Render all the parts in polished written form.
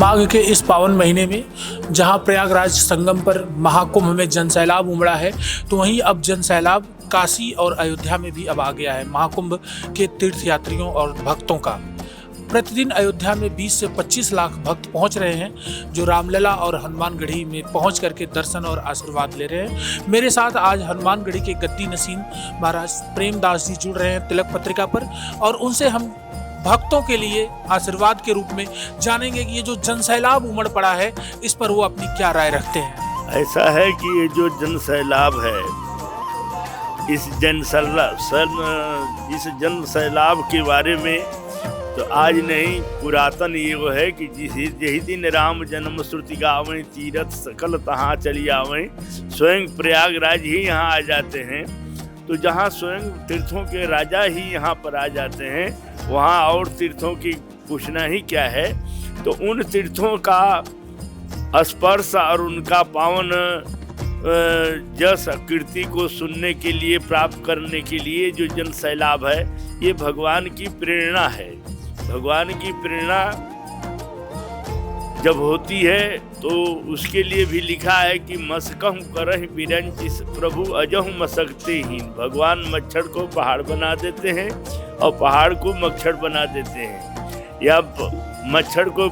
माघ के इस पावन महीने में जहां प्रयागराज संगम पर महाकुंभ में जन सैलाब उमड़ा है, तो वहीं अब जन सैलाब काशी और अयोध्या में भी अब आ गया है। महाकुंभ के तीर्थयात्रियों और भक्तों का प्रतिदिन अयोध्या में 20 से 25 लाख भक्त पहुंच रहे हैं, जो रामलला और हनुमानगढ़ी में पहुंच करके दर्शन और आशीर्वाद ले रहे हैं। मेरे साथ आज हनुमानगढ़ी के गद्दी नसीम महाराज प्रेमदास जी जुड़ रहे हैं तिलक पत्रिका पर, और उनसे हम भक्तों के लिए आशीर्वाद के रूप में जानेंगे कि ये जो जन सैलाब उमड़ पड़ा है, इस पर वो अपनी क्या राय रखते हैं। ऐसा है कि ये जो जन सैलाब है, इस जन सैलाब के बारे में तो आज नहीं, पुरातन ये वो है कि यही दिन राम जन्म श्रुति गावें, तीरथ सकल तहाँ चली आवें। स्वयं प्रयागराज ही यहाँ आ जाते हैं, तो जहाँ स्वयं तीर्थों के राजा ही यहाँ पर आ जाते हैं, वहाँ और तीर्थों की पूछना ही क्या है। तो उन तीर्थों का स्पर्श और उनका पावन जस कीर्ति को सुनने के लिए, प्राप्त करने के लिए जो जन सैलाब है, ये भगवान की प्रेरणा है। भगवान की प्रेरणा जब होती है तो उसके लिए भी लिखा है कि मस्कहु करहि बिरंच प्रभु अजहु मसकते हीन। भगवान मच्छर को पहाड़ बना देते हैं और पहाड़ को मच्छर बना देते हैं, या मच्छर को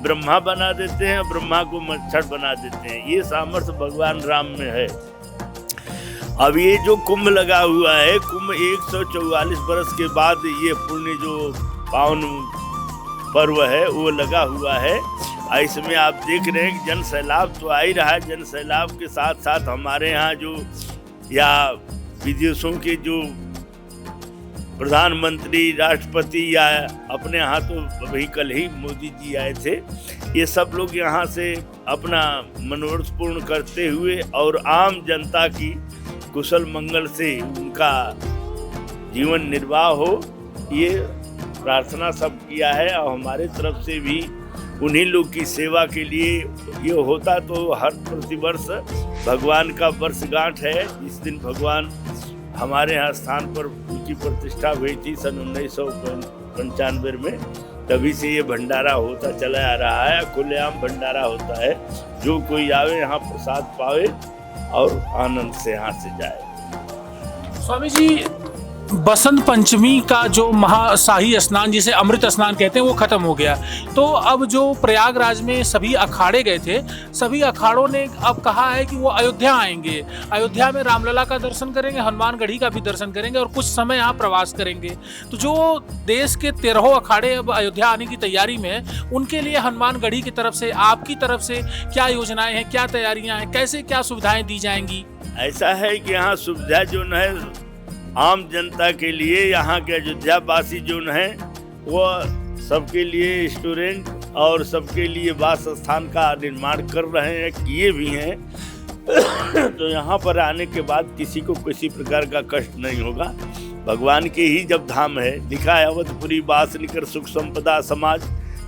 ब्रह्मा बना देते हैं, ब्रह्मा को मच्छर बना देते हैं। ये सामर्थ्य भगवान राम में है। अब ये जो कुंभ लगा हुआ है, कुंभ 144 बरस के बाद ये पुण्य जो पावन पर्व है वो लगा हुआ है। इसमें आप देख रहे हैं कि जन सैलाब तो आ ही रहा है। जन सैलाब के साथ साथ हमारे यहाँ जो या विदेशों के जो प्रधानमंत्री, राष्ट्रपति, या अपने यहाँ तो अभी कल ही मोदी जी आए थे, ये सब लोग यहाँ से अपना मनोरथ पूर्ण करते हुए और आम जनता की कुशल मंगल से उनका जीवन निर्वाह हो, ये प्रार्थना सब किया है। और हमारे तरफ से भी उन्हीं लोग की सेवा के लिए ये होता। तो हर प्रतिवर्ष भगवान का वर्षगांठ है, जिस दिन भगवान हमारे यहाँ स्थान पर उनकी प्रतिष्ठा हुई थी सन 1995 में, तभी से ये भंडारा होता चला आ रहा है। खुलेआम भंडारा होता है, जो कोई आवे यहाँ प्रसाद पावे और आनंद से यहाँ से जाए। स्वामी जी, बसंत पंचमी का जो महाशाही स्नान, जिसे अमृत स्नान कहते हैं, वो खत्म हो गया। तो अब जो प्रयागराज में सभी अखाड़े गए थे, सभी अखाड़ों ने अब कहा है कि वो अयोध्या आएंगे, अयोध्या में रामलला का दर्शन करेंगे, हनुमानगढ़ी का भी दर्शन करेंगे और कुछ समय यहाँ प्रवास करेंगे। तो जो देश के 13 अखाड़े अब अयोध्या आने की तैयारी में है, उनके लिए हनुमानगढ़ी की तरफ से, आपकी तरफ से क्या योजनाएं हैं, क्या तैयारियां हैं, कैसे क्या सुविधाएं दी जाएंगी? ऐसा है कि यहाँ सुविधा जो है आम जनता के लिए, यहाँ के अयोध्या वासी जो है वो सबके लिए स्टूडेंट और सबके लिए वास स्थान का निर्माण कर रहे हैं, किए भी हैं। तो यहाँ पर आने के बाद किसी को किसी प्रकार का कष्ट नहीं होगा। भगवान के ही जब धाम है, लिखा है अवधपुरी वास निकर सुख संपदा समाज,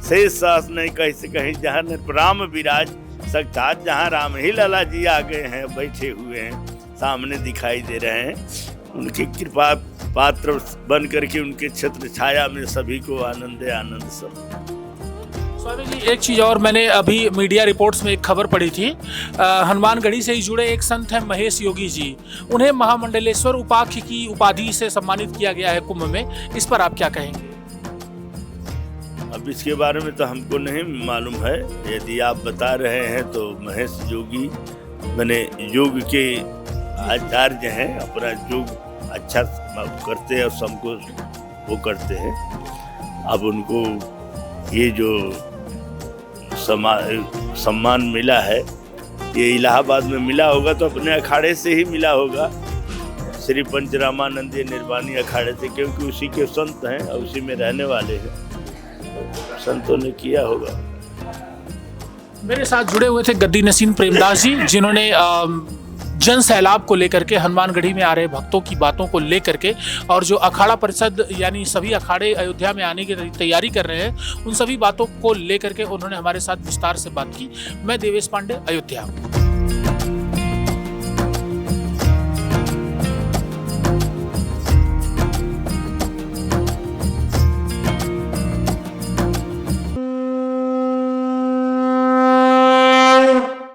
शेष सास नहीं कहीं कहीं जहाँ राम विराज साक्षात, जहाँ राम ही लला जी आ गए हैं, बैठे हुए हैं, सामने दिखाई दे रहे हैं। उनकी कृपा पात्र बन करके उनके छत्र छाया में सभी को आनंद आनंद सब। स्वामी जी, एक चीज़ और, मैंने अभी मीडिया रिपोर्ट्स में एक खबर पढ़ी थी, हनुमानगढ़ी से ही जुड़े एक संत हैं महेश योगी जी, उन्हें महामंडलेश्वर उपाख्य की उपाधि से सम्मानित किया गया है कुंभ में। इस पर आप क्या कहेंगे? अब इसके बारे में तो हमको नहीं मालूम है। यदि आप बता रहे हैं तो महेश योगी मैंने योग के आचार्य हैं, अपना योग अच्छा करते हैं और सबको वो करते हैं। अब उनको ये जो सम्मान मिला है, ये इलाहाबाद में मिला होगा तो अपने अखाड़े से ही मिला होगा, श्री पंचरामानंदीय निर्वाणी अखाड़े से, क्योंकि उसी के संत हैं और उसी में रहने वाले हैं, तो संतों ने किया होगा। मेरे साथ जुड़े हुए थे गद्दी नसीम प्रेमदास जी, जिन्होंने जन सैलाब को लेकर के, हनुमानगढ़ी में आ रहे भक्तों की बातों को लेकर के, और जो अखाड़ा परिषद यानी सभी अखाड़े अयोध्या में आने की तैयारी कर रहे हैं, उन सभी बातों को लेकर के उन्होंने हमारे साथ विस्तार से बात की। मैं देवेश पांडे, अयोध्या।